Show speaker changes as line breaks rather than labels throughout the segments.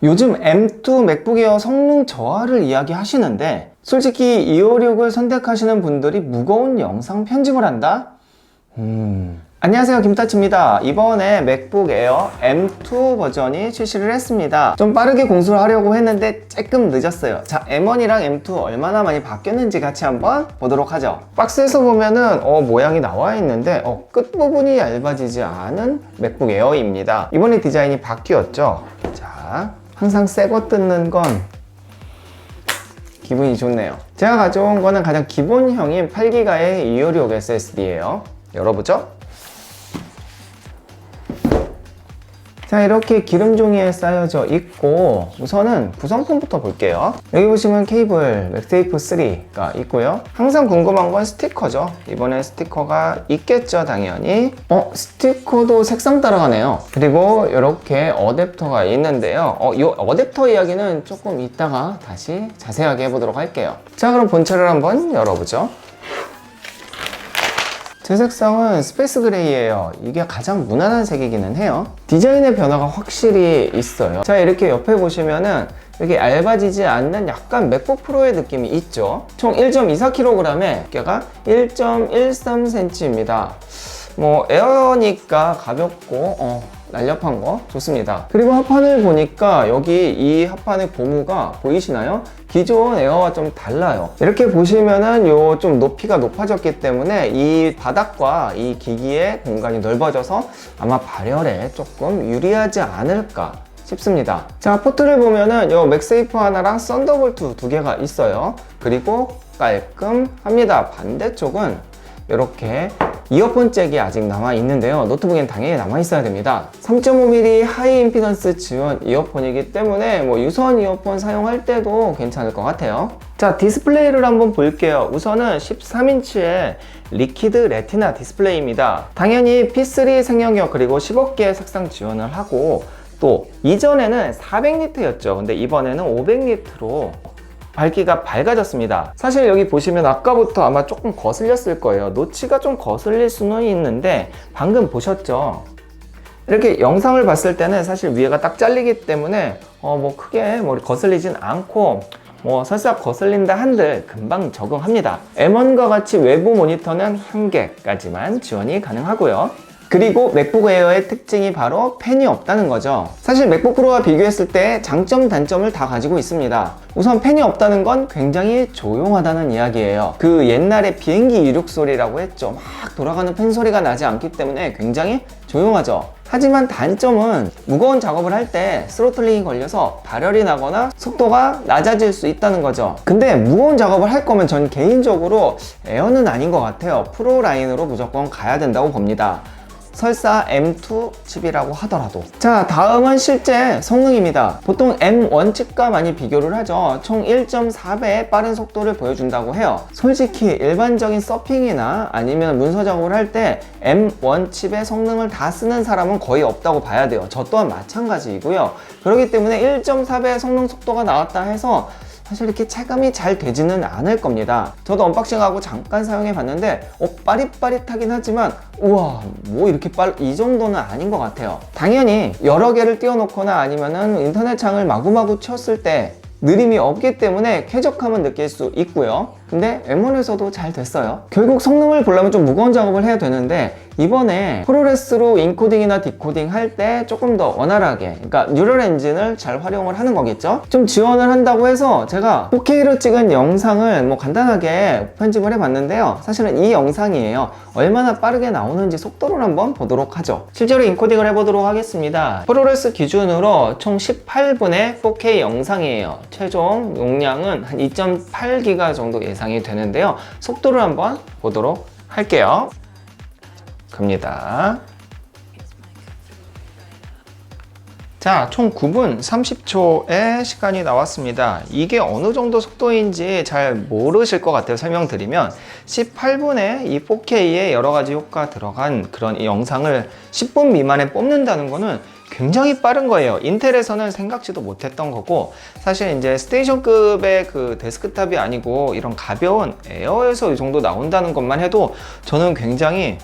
요즘 M2 맥북 에어 성능 저하를 이야기하시는데 솔직히 256을 선택하시는 분들이 무거운 영상 편집을 한다? 안녕하세요, 김타치입니다. 이번에 맥북 에어 M2 버전이 출시를 했습니다. 좀 빠르게 공수를 하려고 했는데 조금 늦었어요. 자, M1이랑 M2 얼마나 많이 바뀌었는지 같이 한번 보도록 하죠. 박스에서 보면은 모양이 나와 있는데 끝부분이 얇아지지 않은 맥북 에어입니다. 이번에 디자인이 바뀌었죠. 자, 항상 새거 뜯는 건 기분이 좋네요. 제가 가져온 거는 가장 기본형인 8기가의 256 SSD예요. 열어보죠. 자, 이렇게 기름종이에 쌓여져 있고 우선은 구성품부터 볼게요. 여기 보시면 케이블 맥세이프 3가 있고요. 항상 궁금한 건 스티커죠. 이번에 스티커가 있겠죠, 당연히. 스티커도 색상 따라가네요. 그리고 이렇게 어댑터가 있는데요. 이 어댑터 이야기는 조금 이따가 다시 자세하게 해보도록 할게요. 자, 그럼 본체를 한번 열어보죠. 제 색상은 스페이스 그레이예요. 이게 가장 무난한 색이기는 해요. 디자인의 변화가 확실히 있어요. 자, 이렇게 옆에 보시면은 이렇게 얇아지지 않는 약간 맥북 프로의 느낌이 있죠. 총 1.24kg에 두께가 1.13cm입니다. 에어니까 가볍고 날렵한 거 좋습니다. 그리고 합판을 보니까 여기 이 합판의 고무가 보이시나요? 기존 에어와 좀 달라요. 이렇게 보시면은 요 좀 높이가 높아졌기 때문에 이 바닥과 이 기기의 공간이 넓어져서 아마 발열에 조금 유리하지 않을까 싶습니다. 자, 포트를 보면은 요 맥세이프 하나랑 썬더볼트 두 개가 있어요. 그리고 깔끔합니다. 반대쪽은 이렇게 이어폰 잭이 아직 남아 있는데요. 노트북엔 당연히 남아 있어야 됩니다. 3.5mm 하이 임피던스 지원 이어폰이기 때문에 유선 이어폰 사용할 때도 괜찮을 것 같아요. 자, 디스플레이를 한번 볼게요. 우선은 13인치의 리퀴드 레티나 디스플레이입니다. 당연히 P3 생명력 그리고 10억개의 색상 지원을 하고, 또 이전에는 400니트였죠. 근데 이번에는 500니트로 밝기가 밝아졌습니다. 사실 여기 보시면 아까부터 아마 조금 거슬렸을 거예요. 노치가 좀 거슬릴 수는 있는데 방금 보셨죠? 이렇게 영상을 봤을 때는 사실 위에가 딱 잘리기 때문에 크게 거슬리진 않고 설사 거슬린다 한들 금방 적응합니다. M1과 같이 외부 모니터는 1개까지만 지원이 가능하고요. 그리고 맥북 에어의 특징이 바로 펜이 없다는 거죠. 사실 맥북 프로와 비교했을 때 장점, 단점을 다 가지고 있습니다. 우선 펜이 없다는 건 굉장히 조용하다는 이야기예요. 그 옛날에 비행기 이륙 소리라고 했죠. 막 돌아가는 펜 소리가 나지 않기 때문에 굉장히 조용하죠. 하지만 단점은 무거운 작업을 할 때 스로틀링이 걸려서 발열이 나거나 속도가 낮아질 수 있다는 거죠. 근데 무거운 작업을 할 거면 전 개인적으로 에어는 아닌 것 같아요. 프로 라인으로 무조건 가야 된다고 봅니다. 설사 M2 칩이라고 하더라도. 자, 다음은 실제 성능입니다. 보통 M1 칩과 많이 비교를 하죠. 총 1.4배의 빠른 속도를 보여준다고 해요. 솔직히 일반적인 서핑이나 아니면 문서 작업을 할 때 M1 칩의 성능을 다 쓰는 사람은 거의 없다고 봐야 돼요. 저 또한 마찬가지이고요. 그렇기 때문에 1.4배의 성능 속도가 나왔다 해서 사실 이렇게 체감이 잘 되지는 않을 겁니다. 저도 언박싱하고 잠깐 사용해 봤는데 빠릿빠릿하긴 하지만 우와, 이렇게 이 정도는 아닌 것 같아요. 당연히 여러 개를 띄워놓거나 아니면은 인터넷 창을 마구마구 쳤을 때 느림이 없기 때문에 쾌적함은 느낄 수 있고요. 근데 M1에서도 잘 됐어요. 결국 성능을 보려면 좀 무거운 작업을 해야 되는데 이번에 프로레스로 인코딩이나 디코딩 할 때 조금 더 원활하게, 그러니까 뉴럴 엔진을 잘 활용을 하는 거겠죠. 좀 지원을 한다고 해서 제가 4K로 찍은 영상을 간단하게 편집을 해봤는데요. 사실은 이 영상이에요. 얼마나 빠르게 나오는지 속도를 한번 보도록 하죠. 실제로 인코딩을 해보도록 하겠습니다. 프로레스 기준으로 총 18분의 4K 영상이에요. 최종 용량은 한 2.8기가 정도 예상이 되는데요. 속도를 한번 보도록 할게요. 갑니다. 자, 총 9분 30초의 시간이 나왔습니다. 이게 어느 정도 속도인지 잘 모르실 것 같아요. 설명드리면 18분의 이 4K의 여러 가지 효과 들어간 그런 이 영상을 10분 미만에 뽑는다는 거는 굉장히 빠른 거예요. 인텔에서는 생각지도 못했던 거고, 사실 이제 스테이션급의 그 데스크탑이 아니고 이런 가벼운 에어에서 이 정도 나온다는 것만 해도 저는 굉장히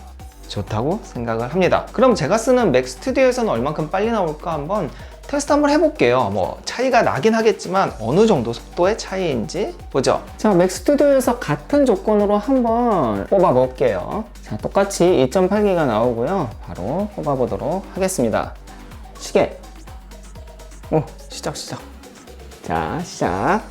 좋다고 생각을 합니다. 그럼 제가 쓰는 맥 스튜디오에서는 얼만큼 빨리 나올까 한번 테스트 한번 해볼게요. 뭐 차이가 나긴 하겠지만 어느 정도 속도의 차이인지 보죠. 자, 맥스튜디오에서 같은 조건으로 한번 뽑아 볼게요. 자, 똑같이 2.8기가 나오고요. 바로 뽑아 보도록 하겠습니다. 시계. 오, 시작. 자, 시작.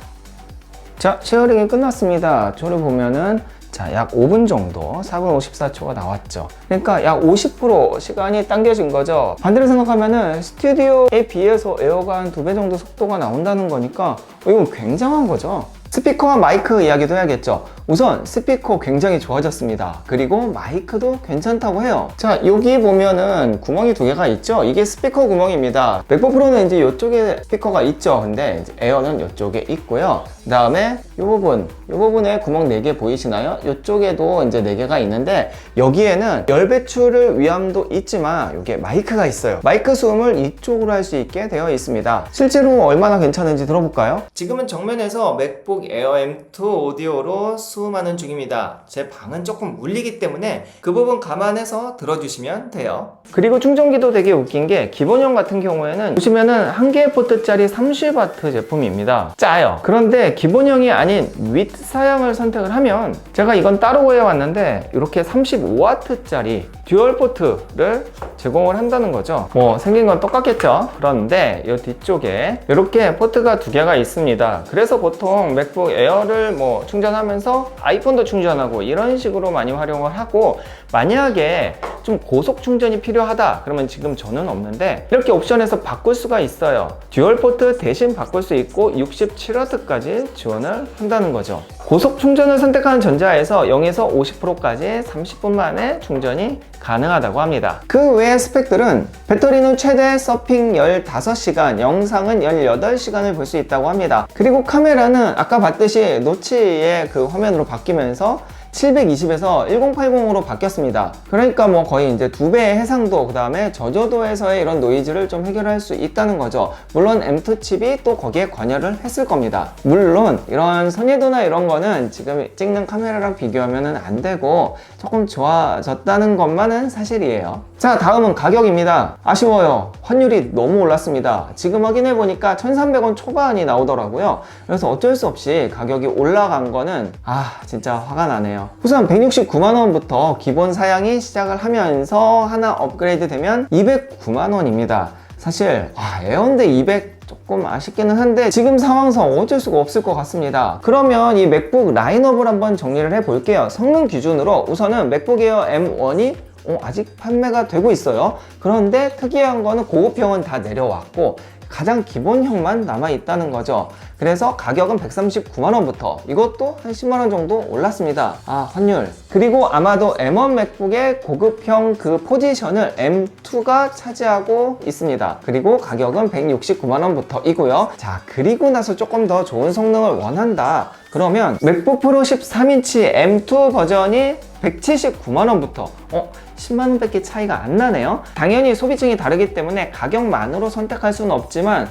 자, 쉐어링이 끝났습니다. 저를 보면은 자, 약 5분 정도, 4분 54초가 나왔죠. 그러니까 약 50% 시간이 당겨진 거죠. 반대로 생각하면은 스튜디오에 비해서 에어가 한 2배 정도 속도가 나온다는 거니까 이건 굉장한 거죠. 스피커와 마이크 이야기도 해야겠죠. 우선 스피커 굉장히 좋아졌습니다. 그리고 마이크도 괜찮다고 해요. 자, 여기 보면은 구멍이 2개가 있죠. 이게 스피커 구멍입니다. 맥북 프로는 이제 이쪽에 스피커가 있죠. 근데 이제 에어는 이쪽에 있고요. 그 다음에 이 부분에 구멍 4개 보이시나요? 이쪽에도 이제 4개가 있는데 여기에는 열 배출을 위함도 있지만 이게 마이크가 있어요. 마이크 수음을 이쪽으로 할 수 있게 되어 있습니다. 실제로 얼마나 괜찮은지 들어볼까요? 지금은 정면에서 맥북 에어 M2 오디오로 수음하는 중입니다. 제 방은 조금 울리기 때문에 그 부분 감안해서 들어주시면 돼요. 그리고 충전기도 되게 웃긴 게 기본형 같은 경우에는 보시면은 1개의 포트짜리 30W 제품입니다. 짜요. 그런데 기본형이 아닌 윗 사양을 선택을 하면 제가 이건 따로 구해왔는데 이렇게 35W짜리 듀얼 포트를 제공을 한다는 거죠. 뭐 생긴 건 똑같겠죠. 그런데 이 뒤쪽에 이렇게 포트가 2개가 있습니다. 그래서 보통 맥북 에어를 뭐 충전하면서 아이폰도 충전하고 이런 식으로 많이 활용을 하고, 만약에 좀 고속 충전이 필요하다 그러면 지금 저는 없는데 이렇게 옵션에서 바꿀 수가 있어요. 듀얼 포트 대신 바꿀 수 있고 67W까지 지원을 한다는 거죠. 고속 충전을 선택하는 전자에서 0에서 50%까지 30분 만에 충전이 가능하다고 합니다. 그 외의 스펙들은 배터리는 최대 서핑 15시간, 영상은 18시간을 볼 수 있다고 합니다. 그리고 카메라는 아까 봤듯이 노치의 그 화면으로 바뀌면서 720에서 1080으로 바뀌었습니다. 그러니까 뭐 거의 이제 2배의 해상도, 그 다음에 저조도에서의 이런 노이즈를 좀 해결할 수 있다는 거죠. 물론 M2 칩이 또 거기에 관여를 했을 겁니다. 물론 이런 선의도나 이런 거는 지금 찍는 카메라랑 비교하면 안 되고 조금 좋아졌다는 것만은 사실이에요. 자, 다음은 가격입니다. 아쉬워요. 환율이 너무 올랐습니다. 지금 확인해 보니까 1,300원 초반이 나오더라고요. 그래서 어쩔 수 없이 가격이 올라간 거는 진짜 화가 나네요. 우선 169만원부터 기본 사양이 시작을 하면서 하나 업그레이드 되면 209만원입니다. 사실 에어인데 200 조금 아쉽기는 한데 지금 상황상 어쩔 수가 없을 것 같습니다. 그러면 이 맥북 라인업을 한번 정리를 해 볼게요. 성능 기준으로 우선은 맥북 에어 M1이 아직 판매가 되고 있어요. 그런데 특이한 거는 고급형은 다 내려왔고 가장 기본형만 남아 있다는 거죠. 그래서 가격은 139만원부터 이것도 한 10만원 정도 올랐습니다. 환율. 그리고 아마도 M1 맥북의 고급형 그 포지션을 M2가 차지하고 있습니다. 그리고 가격은 169만원부터 이고요. 자, 그리고 나서 조금 더 좋은 성능을 원한다 그러면 맥북 프로 13인치 M2 버전이 179만원부터 10만원밖에 차이가 안 나네요. 당연히 소비층이 다르기 때문에 가격만으로 선택할 수는 없지만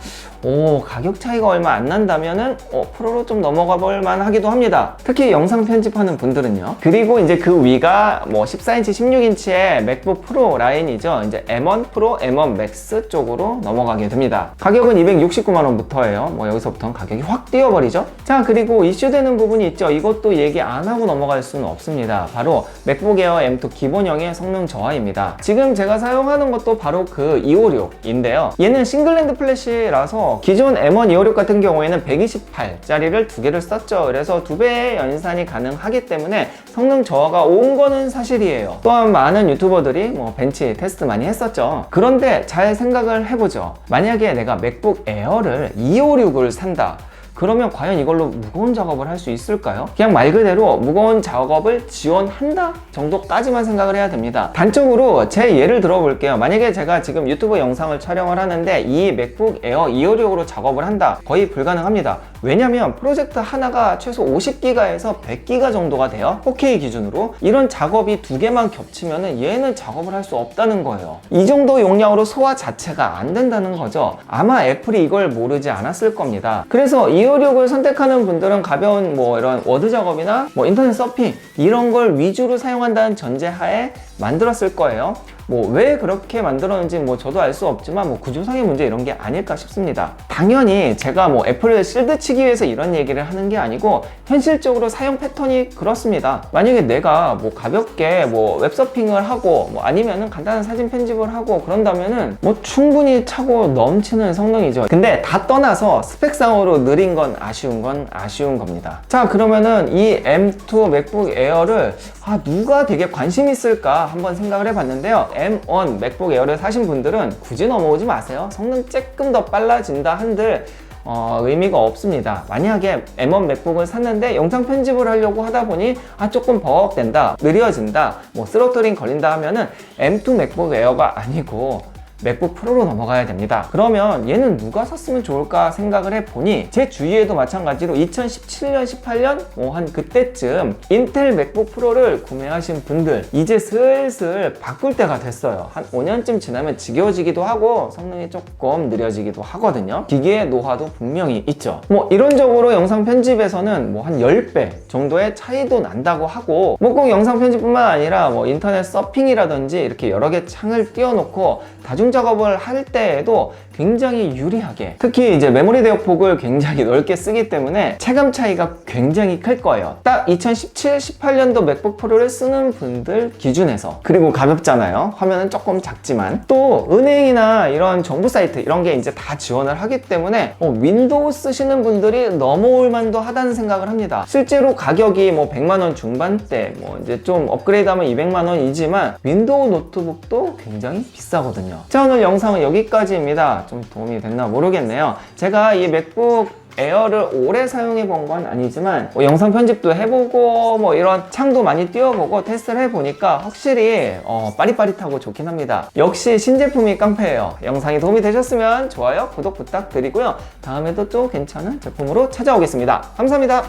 가격 차이가 얼마 안 난다면은 프로로 좀 넘어가 볼 만하기도 합니다. 특히 영상 편집하는 분들은요. 그리고 이제 그 위가 뭐 14인치, 16인치의 맥북 프로 라인이죠. 이제 M1 프로, M1 맥스 쪽으로 넘어가게 됩니다. 가격은 269만원부터예요. 뭐 여기서부터는 가격이 확 뛰어버리죠. 자, 그리고 이슈되는 부분이 있죠. 이것도 얘기 안 하고 넘어갈 수는 없습니다. 바로 맥북 에어 M2 기본형의 성능 저하입니다. 지금 제가 사용하는 것도 바로 그 256인데요. 얘는 싱글랜드 플래시라서 기존 M1 256 같은 경우에는 128짜리를 2개를 썼죠. 그래서 2배의 연산이 가능하기 때문에 성능 저하가 온 거는 사실이에요. 또한 많은 유튜버들이 뭐 벤치 테스트 많이 했었죠. 그런데 잘 생각을 해보죠. 만약에 내가 맥북 에어를 256을 산다. 그러면 과연 이걸로 무거운 작업을 할 수 있을까요? 그냥 말 그대로 무거운 작업을 지원한다 정도까지만 생각을 해야 됩니다. 단적으로 제 예를 들어볼게요. 만약에 제가 지금 유튜브 영상을 촬영을 하는데 이 맥북 에어 256으로 작업을 한다. 거의 불가능합니다. 왜냐면 프로젝트 하나가 최소 50기가에서 100기가 정도가 돼요. 4K 기준으로. 이런 작업이 2개만 겹치면 얘는 작업을 할 수 없다는 거예요. 이 정도 용량으로 소화 자체가 안 된다는 거죠. 아마 애플이 이걸 모르지 않았을 겁니다. 그래서 256을 선택하는 분들은 가벼운 뭐 이런 워드 작업이나 뭐 인터넷 서핑 이런 걸 위주로 사용한다는 전제하에 만들었을 거예요. 뭐 왜 그렇게 만들었는지 뭐 저도 알 수 없지만 뭐 구조상의 문제 이런 게 아닐까 싶습니다. 당연히 제가 뭐 애플을 실드치기 위해서 이런 얘기를 하는 게 아니고 현실적으로 사용 패턴이 그렇습니다. 만약에 내가 뭐 가볍게 뭐 웹서핑을 하고 뭐 아니면은 간단한 사진 편집을 하고 그런다면은 뭐 충분히 차고 넘치는 성능이죠. 근데 다 떠나서 스펙상으로 느린 건 아쉬운 겁니다. 자, 그러면은 이 M2 맥북 에어를 누가 되게 관심 있을까 한번 생각을 해봤는데요. M1 맥북 에어를 사신 분들은 굳이 넘어오지 마세요. 성능 조금 더 빨라진다 한들 의미가 없습니다. 만약에 M1 맥북을 샀는데 영상 편집을 하려고 하다 보니 조금 버벅된다, 느려진다, 뭐 스로틀링 걸린다 하면은 M2 맥북 에어가 아니고 맥북 프로로 넘어가야 됩니다. 그러면 얘는 누가 샀으면 좋을까 생각을 해보니 제 주위에도 마찬가지로 2017년, 18년 한 그때쯤 인텔 맥북 프로를 구매하신 분들 이제 슬슬 바꿀 때가 됐어요. 한 5년쯤 지나면 지겨워지기도 하고 성능이 조금 느려지기도 하거든요. 기기의 노화도 분명히 있죠. 뭐 이론적으로 영상 편집에서는 뭐 한 10배 정도의 차이도 난다고 하고 뭐 꼭 영상 편집뿐만 아니라 뭐 인터넷 서핑이라든지 이렇게 여러 개 창을 띄워놓고 다중 작업을 할 때에도 굉장히 유리하게, 특히 이제 메모리 대역폭을 굉장히 넓게 쓰기 때문에 체감 차이가 굉장히 클 거예요. 딱 2017, 18년도 맥북 프로를 쓰는 분들 기준에서. 그리고 가볍잖아요. 화면은 조금 작지만 또 은행이나 이런 정부 사이트 이런 게 이제 다 지원을 하기 때문에 윈도우 쓰시는 분들이 넘어올 만도 하다는 생각을 합니다. 실제로 가격이 뭐 100만 원 중반대, 뭐 이제 좀 업그레이드하면 200만 원이지만 윈도우 노트북도 굉장히 비싸거든요. 자, 오늘 영상은 여기까지입니다. 좀 도움이 됐나 모르겠네요. 제가 이 맥북 에어를 오래 사용해 본 건 아니지만 영상 편집도 해보고 뭐 이런 창도 많이 띄워보고 테스트를 해보니까 확실히 빠릿빠릿하고 좋긴 합니다. 역시 신제품이 깡패예요. 영상이 도움이 되셨으면 좋아요, 구독 부탁드리고요. 다음에도 또 괜찮은 제품으로 찾아오겠습니다. 감사합니다.